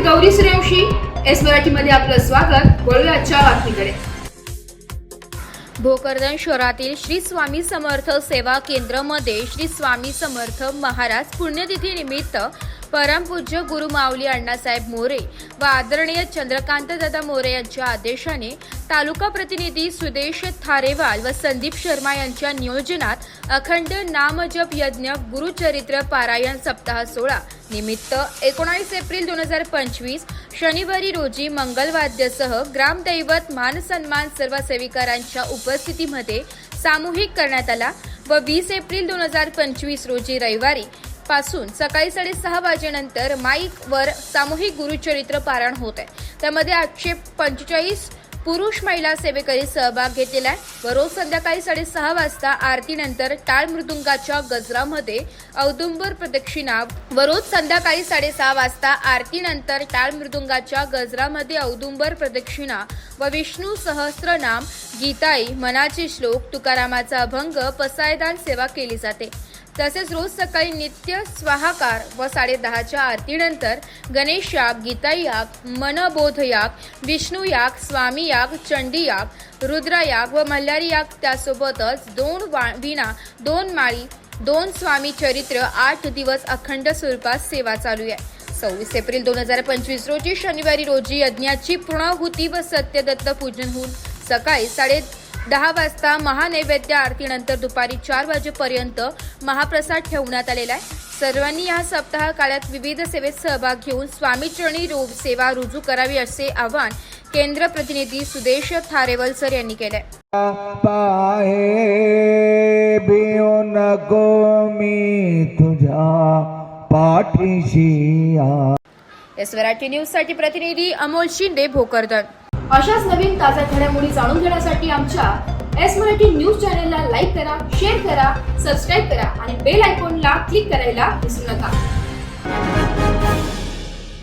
Gauri Suryavanshi. S मराठीमध्ये आपलं स्वागत. वळूया आजच्या बातमीकडे. भोकरदन शहरातील श्री स्वामी समर्थ सेवा केंद्रामध्ये श्री स्वामी समर्थ महाराज पुण्यतिथी निमित्त परमपूज्य गुरु माऊली अण्णासाहेब मोरे व आदरणीय चंद्रकांत दादा मोरे यांच्या आदेशाने तालुका प्रतिनिधी सुदेश थारेवाल व संदीप शर्मा यांच्या नियोजनात अखंड नामजप यज्ञ गुरुचरित्र पारायण सप्ताह सोहळा निमित्त 19 एप्रिल 2025 शनिवारी रोजी मंगलवाद्यासह ग्रामदैवत मानसन्मान सर्व सेविकांच्या उपस्थितीमध्ये सामूहिक करण्यात आला व 20 एप्रिल 2025 रोजी रविवारी पासून सकाळी 6:30 वाजेनंतर माईक वर सामूहिक गुरुचरित्र पारायण होत आहे. त्यामध्ये 845 पुरुष महिला सेवेकरी सहभाग घेतलेला आहे व रोज संध्याकाळी 6:30 वाजता आरतीनंतर टाळ मृदुंगाच्या गजरामध्ये औदुंबर प्रदक्षिणा व रोज संध्याकाळी 6:30 वाजता आरतीनंतर टाळ मृदुंगाच्या गजरामध्ये औदुंबर प्रदक्षिणा व विष्णू सहस्त्रनाम गीताई मनाचे श्लोक तुकारामाचा अभंग पसायदान सेवा केली जाते. तसेच रोज सकाळी नित्य स्वाहाकार व 10:30च्या आरतीनंतर गणेश याग, गीता याग, मनबोध याग, विष्णू याग, स्वामी याग, चंडी याग, रुद्र याग व मल्हारी याग. त्यासोबतच 2 वीणा, 2 माळी, 2 स्वामी चरित्र 8 दिवस अखंड स्वरूपात सेवा चालू आहे. 26 एप्रिल 2025 रोजी शनिवारी रोजी यज्ञाची पूर्णाहुती व सत्यदत्त पूजन होऊन सकाळी 10:30 वाजता महानैवेद्य आरतीनंतर दुपारी 4 वाजेपर्यंत महाप्रसाद ठेवण्यात आलेला आहे. सर्वांनी या सप्ताह काळात विविध सेवेत सहभाग घेऊन स्वामीचरणी सेवा रुजू करावी असे आवाहन केंद्र प्रतिनिधी सुदेश थारेवाल सर यांनी केले. एस मराठी न्यूज साठी प्रतिनिधी अमोल शिंदे, भोकरदन. अशाच नवीन ताज्या घडामोडी जाणून घेण्यासाठी आमच्या एस मराठी न्यूज चॅनलला लाईक करा, शेअर करा, सबस्क्राईब करा आणि बेल आयकॉनला क्लिक करायला विसरू नका.